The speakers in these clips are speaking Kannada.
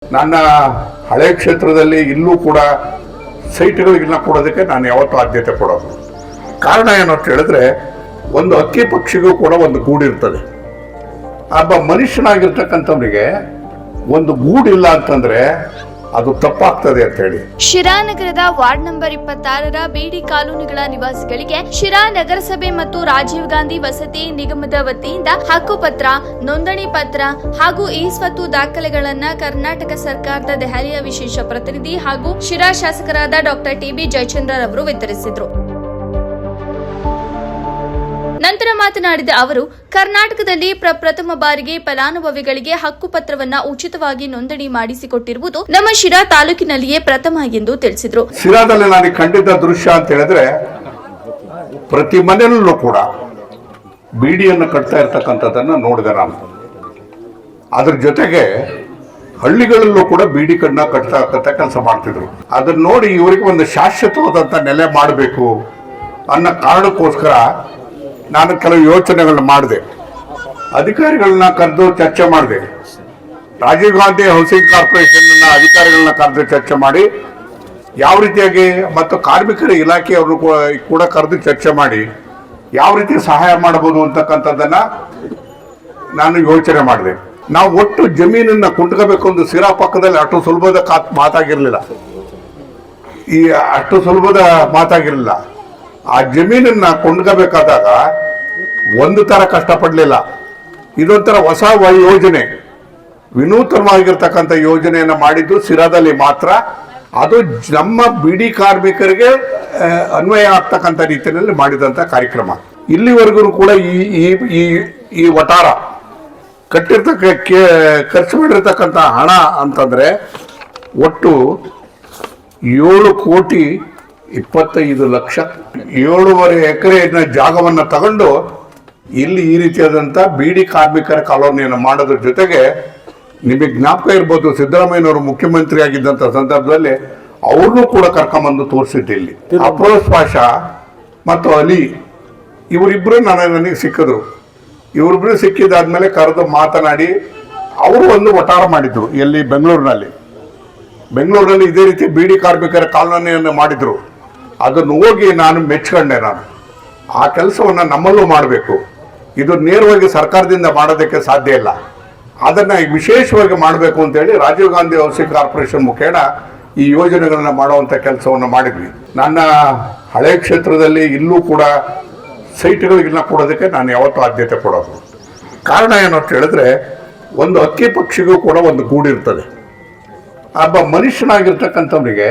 ನನ್ನ ಹಳೆ ಕ್ಷೇತ್ರದಲ್ಲಿ ಇಲ್ಲೂ ಕೂಡ ಸೈಟ್ಗಳಿಗೆಲ್ಲ ಕೊಡೋದಕ್ಕೆ ನಾನು ಯಾವತ್ತೂ ಆದ್ಯತೆ ಕೊಡೋದು. ಕಾರಣ ಏನು ಅಂತ ಹೇಳಿದ್ರೆ, ಒಂದು ಹಕ್ಕಿ ಪಕ್ಷಿಗೂ ಕೂಡ ಒಂದು ಗೂಡಿರ್ತದೆ. ಒಬ್ಬ ಮನುಷ್ಯನಾಗಿರ್ತಕ್ಕಂಥವ್ರಿಗೆ ಒಂದು ಗೂಡಿಲ್ಲ ಅಂತಂದ್ರೆ ಅದು ತಪ್ಪಾಗ್ತದೆ ಅಂತ ಹೇಳಿ ಶಿರಾ ನಗರದ ವಾರ್ಡ್ ನಂಬರ್ 26ರ ಬೇಡಿ ಕಾಲೋನಿಗಳ ನಿವಾಸಿಗಳಿಗೆ ಶಿರಾ ನಗರಸಭೆ ಮತ್ತು ರಾಜೀವ್ ಗಾಂಧಿ ವಸತಿ ನಿಗಮದ ವತಿಯಿಂದ ಹಕ್ಕುಪತ್ರ, ನೋಂದಣಿ ಪತ್ರ ಹಾಗೂ ಈ ಸ್ವತ್ತು ದಾಖಲೆಗಳನ್ನ ಕರ್ನಾಟಕ ಸರ್ಕಾರದ ದೆಹಲಿಯ ವಿಶೇಷ ಪ್ರತಿನಿಧಿ ಹಾಗೂ ಶಿರಾ ಶಾಸಕರಾದ ಡಾಕ್ಟರ್ ಟಿ.ಬಿ. ಜಯಚಂದ್ರ ಅವರು ವಿತರಿಸಿದರು. ನಂತರ ಮಾತನಾಡಿದ ಅವರು, ಕರ್ನಾಟಕದಲ್ಲಿ ಪ್ರಥಮ ಬಾರಿಗೆ ಫಲಾನುಭವಿಗಳಿಗೆ ಹಕ್ಕುಪತ್ರವನ್ನ ಉಚಿತವಾಗಿ ನೋಂದಣಿ ಮಾಡಿಸಿಕೊಟ್ಟಿರುವುದು ನಮ್ಮ ಶಿರಾ ತಾಲೂಕಿನಲ್ಲಿಯೇ ಪ್ರಥಮ ಎಂದು ತಿಳಿಸಿದರು. ಶಿರಾದಲ್ಲಿ ನಾನು ಕಂಡಿದ್ದ ದೃಶ್ಯ ಅಂತ ಹೇಳಿದ್ರೆ, ಪ್ರತಿ ಮನೆಯಲ್ಲೂ ಕೂಡ ಬೀಡಿಯನ್ನು ಕಟ್ತಾ ಇರ್ತಕ್ಕಂಥದ್ದನ್ನ ನೋಡಿದೆ ನಾನು. ಅದ್ರ ಜೊತೆಗೆ ಹಳ್ಳಿಗಳಲ್ಲೂ ಕೂಡ ಬೀಡಿ ಕಣ್ಣ ಕಟ್ತಾ ಕೆಲಸ ಮಾಡ್ತಿದ್ರು. ಅದನ್ನ ನೋಡಿ ಇವರಿಗೆ ಒಂದು ಶಾಶ್ವತವಾದಂತ ನೆಲೆ ಮಾಡಬೇಕು ಅನ್ನೋ ಕಾರಣಕ್ಕೋಸ್ಕರ ನಾನು ಕೆಲವು ಯೋಚನೆಗಳನ್ನ ಮಾಡಿದೆ. ಅಧಿಕಾರಿಗಳನ್ನ ಕರೆದು ಚರ್ಚೆ ಮಾಡಿದೆ. ರಾಜೀವ್ ಗಾಂಧಿ ಹೌಸಿಂಗ್ ಕಾರ್ಪೊರೇಷನ್ ಅಧಿಕಾರಿಗಳನ್ನ ಕರೆದು ಚರ್ಚೆ ಮಾಡಿ, ಯಾವ ರೀತಿಯಾಗಿ ಮತ್ತು ಕಾರ್ಮಿಕರ ಇಲಾಖೆಯವರು ಕೂಡ ಕರೆದು ಚರ್ಚೆ ಮಾಡಿ ಯಾವ ರೀತಿ ಸಹಾಯ ಮಾಡಬಹುದು ಅಂತಕ್ಕಂಥದ್ದನ್ನ ನಾನು ಯೋಚನೆ ಮಾಡಿದೆ. ನಾವು ಒಟ್ಟು ಜಮೀನನ್ನ ಕೊಂಡ್ಕೋಬೇಕು ಒಂದು ಸಿರಾ ಪಕ್ಕದಲ್ಲಿ ಅಷ್ಟು ಸುಲಭದ ಮಾತಾಗಿರಲಿಲ್ಲ. ಆ ಜಮೀನನ್ನ ಕೊಂಡ್ಕೋಬೇಕಾದಾಗ ಒಂದು ತರ ಕಷ್ಟಪಡಲಿಲ್ಲ. ಇದೊಂಥರ ಹೊಸ ಯೋಜನೆ, ವಿನೂತನವಾಗಿರ್ತಕ್ಕಂಥ ಯೋಜನೆಯನ್ನು ಮಾಡಿದ್ದು ಸಿರಾದಲ್ಲಿ ಮಾತ್ರ. ಅದು ನಮ್ಮ ಬಿಡಿ ಕಾರ್ಮಿಕರಿಗೆ ಅನ್ವಯ ಆಗ್ತಕ್ಕಂಥ ರೀತಿಯಲ್ಲಿ ಮಾಡಿದಂಥ ಕಾರ್ಯಕ್ರಮ. ಇಲ್ಲಿವರೆಗೂ ಕೂಡ ಈ ವಟಾರ ಖರ್ಚು ಮಾಡಿರ್ತಕ್ಕಂಥ ಹಣ ಅಂತಂದ್ರೆ ಒಟ್ಟು 7,25,00,000. 7.5 ಎಕರೆ ಜಾಗವನ್ನು ತಗೊಂಡು ಇಲ್ಲಿ ಈ ರೀತಿಯಾದಂಥ ಬೀಡಿ ಕಾರ್ಮಿಕರ ಕಾಲೋನಿಯನ್ನು ಮಾಡೋದ್ರ ಜೊತೆಗೆ, ನಿಮಗೆ ಜ್ಞಾಪಕ ಇರ್ಬೋದು, ಸಿದ್ದರಾಮಯ್ಯನವರು ಮುಖ್ಯಮಂತ್ರಿ ಆಗಿದ್ದಂಥ ಸಂದರ್ಭದಲ್ಲಿ ಅವ್ರನ್ನೂ ಕೂಡ ಕರ್ಕೊಂಬಂದು ತೋರಿಸಿದ್ದೆ. ಇಲ್ಲಿ ಅಫ್ರೋಜ್ ಪಾಷಾ ಮತ್ತು ಅಲಿ ಇವರಿಬ್ಬರು ನನಗೆ ಸಿಕ್ಕಿದ್ರು. ಇವರಿಬ್ಬರು ಸಿಕ್ಕಿದಾದ್ಮೇಲೆ ಕರೆದು ಮಾತನಾಡಿ ಅವರು ಒಂದು ವಟಾರ ಮಾಡಿದ್ರು. ಎಲ್ಲಿ ಬೆಂಗಳೂರಿನಲ್ಲಿ ಇದೇ ರೀತಿ ಬೀಡಿ ಕಾರ್ಮಿಕರ ಕಾಲೋನಿಯನ್ನು ಮಾಡಿದ್ರು. ಅದನ್ನು ಹೋಗಿ ನಾನು ಮೆಚ್ಕೊಂಡೆ. ನಾನು ಆ ಕೆಲಸವನ್ನು ನಮ್ಮಲ್ಲೂ ಮಾಡಬೇಕು. ಇದು ನೇರವಾಗಿ ಸರ್ಕಾರದಿಂದ ಮಾಡೋದಕ್ಕೆ ಸಾಧ್ಯ ಇಲ್ಲ. ಅದನ್ನು ವಿಶೇಷವಾಗಿ ಮಾಡಬೇಕು ಅಂತೇಳಿ ರಾಜೀವ್ ಗಾಂಧಿ ಹೌಸಿಂಗ್ ಕಾರ್ಪೊರೇಷನ್ ಮುಖೇನ ಈ ಯೋಜನೆಗಳನ್ನ ಮಾಡುವಂಥ ಕೆಲಸವನ್ನು ಮಾಡಿದ್ವಿ. ನನ್ನ ಹಳೆ ಕ್ಷೇತ್ರದಲ್ಲಿ ಇಲ್ಲೂ ಕೂಡ ಸೈಟ್ಗಳಿಗೆಲ್ಲ ಕೊಡೋದಕ್ಕೆ ನಾನು ಯಾವತ್ತೂ ಆದ್ಯತೆ ಕೊಡೋದು. ಕಾರಣ ಏನು ಅಂತ ಹೇಳಿದ್ರೆ, ಒಂದು ಹಕ್ಕಿ ಪಕ್ಷಿಗೂ ಕೂಡ ಒಂದು ಗೂಡಿರ್ತದೆ. ಒಬ್ಬ ಮನುಷ್ಯನಾಗಿರ್ತಕ್ಕಂಥವ್ರಿಗೆ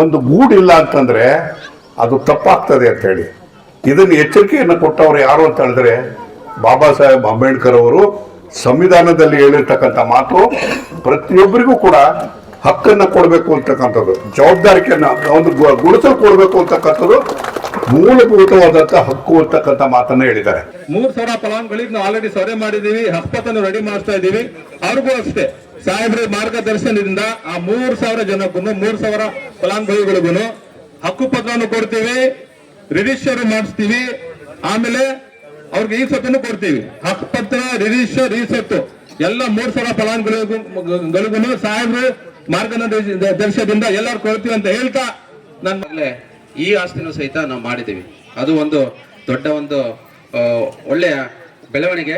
ಒಂದು ಗೂಡಿಲ್ಲ ಅಂತಂದ್ರೆ ಅದು ತಪ್ಪಾಗ್ತದೆ ಅಂತ ಹೇಳಿ ಇದನ್ನು ಎಚ್ಚರಿಕೆಯನ್ನು ಕೊಟ್ಟವರು ಯಾರು ಅಂತ ಹೇಳಿದ್ರೆ, ಬಾಬಾ ಸಾಹೇಬ್ ಅಂಬೇಡ್ಕರ್ ಅವರು ಸಂವಿಧಾನದಲ್ಲಿ ಹೇಳಿರ್ತಕ್ಕಂಥ ಮಾತು, ಪ್ರತಿಯೊಬ್ಬರಿಗೂ ಕೂಡ ಹಕ್ಕನ್ನು ಕೊಡಬೇಕು ಅಂತಕ್ಕಂಥದ್ದು, ಜವಾಬ್ದಾರಿಕೆಯನ್ನು ಒಂದು ಗುರುತಲು ಕೊಡಬೇಕು ಅಂತಕ್ಕಂಥದ್ದು ಮೂಲಭೂತವಾದಂಥ ಹಕ್ಕು ಅಂತಕ್ಕಂಥ ಮಾತನ್ನ ಹೇಳಿದ್ದಾರೆ. 3,000 ಫಲಾನುಭವಿಗಳಿಗೆ ನಾವು ಆಲ್ರೆಡಿ ಸರ್ವೆ ಮಾಡಿದೀವಿ, ಹಕ್ಕುಪತ್ರನ ರೆಡಿ ಮಾಡಿಸ್ತಾ ಇದ್ದೀವಿ. ಅವ್ರಿಗೂ ಅಷ್ಟೇ ಸಾಹೇಬ್ರ ಮಾರ್ಗದರ್ಶನದಿಂದ ಆ 3,000 ಜನಕ್ಕೂ 3,000 ಫಲಾನುಭವಿಗಳಿಗೂ ಹಕ್ಕುಪತ್ರವನ್ನು ಕೊಡ್ತೀವಿ, ರಿಜಿಸ್ಟರ್ ಮಾಡಿಸ್ತೀವಿ. ಆಮೇಲೆ ಅವ್ರಿಗೆ ಈ ಸ್ವತ್ತನ್ನು ಕೊಡ್ತೀವಿ. ಹಕ್ಕುಪತ್ರ, ರಿಜಿಸ್ಟರ್, ಈ ಸ್ವತ್ತು ಎಲ್ಲ 3,000 ಫಲಾನುಭವಿಗಳಿಗೂ ಸಾಹೇಬ್ರು ಮಾರ್ಗದರ್ಶನದಿಂದ ಎಲ್ಲರೂ ಕೊಡ್ತೀವಿ ಅಂತ ಹೇಳ್ತಾ ನನ್ನ ಈ ಆಸ್ತಿನೂ ಸಹಿತ ನಾವು ಮಾಡಿದ್ದೀವಿ. ಅದು ಒಂದು ದೊಡ್ಡ ಒಂದು ಒಳ್ಳೆಯ ಬೆಳವಣಿಗೆ,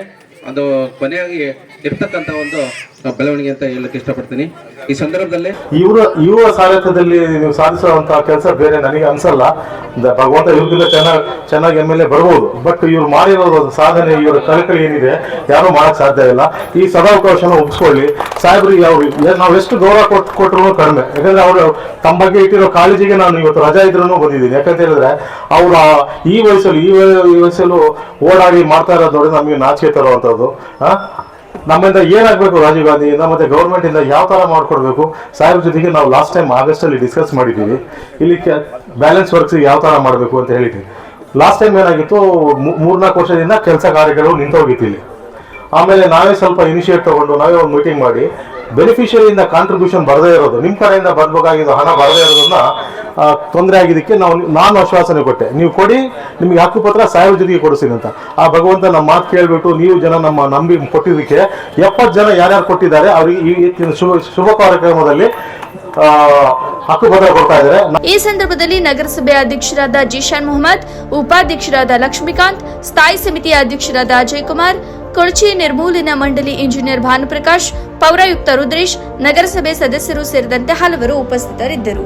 ಅದು ಕೊನೆಯಾಗಿ ಇರ್ತಕ್ಕಂಥ ಒಂದು ಬೆಳವಣಿಗೆ ಅಂತ ಹೇಳಕ್ಕೆ ಇಷ್ಟಪಡ್ತೀನಿ. ಈ ಸಂದರ್ಭದಲ್ಲಿ ಇವರ ಸಾರಥ್ಯದಲ್ಲಿ ನೀವು ಸಾಧಿಸುವಂತಹ ಕೆಲಸ ಬೇರೆ ನನಗೆ ಅನ್ಸಲ್ಲ. ಭಗವಂತ ಇವ್ರಿಗಿಂತ ಚೆನ್ನಾಗಿ MLA ಬರ್ಬೋದು, ಬಟ್ ಇವ್ರು ಮಾಡಿರೋ ಸಾಧನೆ, ಇವರ ಕಳಕಳಿ ಏನಿದೆ ಯಾರು ಮಾಡಕ್ ಸಾಧ್ಯ ಇಲ್ಲ. ಈ ಸದಾವಕಾಶನ ಒಪ್ಪಿಸ್ಕೊಳ್ಳಿ. ಸಾಹೇಬ್ರಿಗೆ ನಾವು ಎಷ್ಟು ಗೌರವ ಕೊಟ್ಟರು ಕಡಿಮೆ. ಯಾಕಂದ್ರೆ ಅವರು ತಮ್ಮ ಬಗ್ಗೆ ಇಟ್ಟಿರೋ ಕಾಳಜಿಗೆ ನಾನು ಇವತ್ತು ರಜಾ ಇದ್ರೂ ಬಂದಿದ್ದೀನಿ. ಯಾಕಂತ ಹೇಳಿದ್ರೆ ಅವ್ರ ಈ ವಯಸ್ಸಲ್ಲೂ ಓಡಾಡಿ ಮಾಡ್ತಾ ಇರೋದು ನೋಡಿ ನಮಗೆ ನಾಚಿಕೆ ತರುವಂತದ್ದು. ನಮ್ಮಿಂದ ಏನಾಗಬೇಕು, ರಾಜೀವ್ ಗಾಂಧಿಯಿಂದ ಮತ್ತೆ ಗೌರ್ಮೆಂಟ್ ಇಂದ ಯಾವ ತರ ಮಾಡ್ಕೊಡ್ಬೇಕು. ಸಾಹೇಬ್ರ ಜೊತೆಗೆ ನಾವು ಲಾಸ್ಟ್ ಟೈಮ್ ಆಗಸ್ಟ್ ಅಲ್ಲಿ ಡಿಸ್ಕಸ್ ಮಾಡಿದ್ದೀವಿ. ಇಲ್ಲಿ ಬ್ಯಾಲೆನ್ಸ್ ವರ್ಕ್ಸ್ ಯಾವ ತರ ಮಾಡಬೇಕು ಅಂತ ಹೇಳಿದ್ವಿ. ಲಾಸ್ಟ್ ಟೈಮ್ ಏನಾಗಿತ್ತು, 3-4 ವರ್ಷದಿಂದ ಕೆಲಸ ಕಾರ್ಯಗಳು ನಿಂತೋಗಿತ್ತು ಇಲ್ಲಿ. ಆಮೇಲೆ ನಾವೇ ಸ್ವಲ್ಪ ಇನಿಷಿಯೇಟ್ ತಗೊಂಡು ನಾವೇ ಒಂದು ಮೀಟಿಂಗ್ ಮಾಡಿ ಬೆನಿಫಿಷಿಯರಿಯಿಂದ ಕಾಂಟ್ರಿಬ್ಯೂಷನ್ ಬರದೇ ಇರೋದು, ನಿಮ್ಮ ಕಡೆಯಿಂದ ಬರ್ಬೇಕಾಗಿದ್ದು ಹಣ ಬರದೇ ಇರೋದನ್ನ ತೊಂದರೆ ಆಗಿದ್ದಕ್ಕೆ ನಾನು ಆಶ್ವಾಸನೆ ಕೊಟ್ಟೆ, ನೀವು ಕೊಡಿ, ನಿಮ್ಗೆ ಹಕ್ಕುಪತ್ರ ಸಾಹೇಬ್ರ ಜೊತೆಗೆ ಕೊಡಿಸ್ತೀನಿ ಅಂತ. ಆ ಭಗವಂತ ನಮ್ಮ ಮಾತು ಕೇಳ್ಬಿಟ್ಟು ನೀವು ಜನ ನಮ್ಮ ನಂಬಿ ಕೊಟ್ಟಿದ್ದಕ್ಕೆ 70 ಜನ ಯಾರ್ಯಾರು ಕೊಟ್ಟಿದ್ದಾರೆ ಅವರಿಗೆ ಈ ಶುಭ ಕಾರ್ಯಕ್ರಮದಲ್ಲಿ ಹಕ್ಕುಪತ್ರ ಕೊಡ್ತಾ ಇದ್ದಾರೆ. ಈ ಸಂದರ್ಭದಲ್ಲಿ ನಗರಸಭೆ ಅಧ್ಯಕ್ಷರಾದ ಜಿಶಾನ್ ಮೊಹಮ್ಮದ್, ಉಪಾಧ್ಯಕ್ಷರಾದ ಲಕ್ಷ್ಮೀಕಾಂತ್, ಸ್ಥಾಯಿ ಸಮಿತಿಯ ಅಧ್ಯಕ್ಷರಾದ ಅಜಯ್ ಕುಮಾರ್, ಕೊಳಚೆ ನಿರ್ಮೂಲನಾ ಮಂಡಳಿ ಇಂಜಿನಿಯರ್ ಭಾನುಪ್ರಕಾಶ್, ಪೌರಾಯುಕ್ತ ರುದ್ರೇಶ್, ನಗರಸಭೆ ಸದಸ್ಯರು ಸೇರಿದಂತೆ ಹಲವರು ಉಪಸ್ಥಿತರಿದ್ದರು.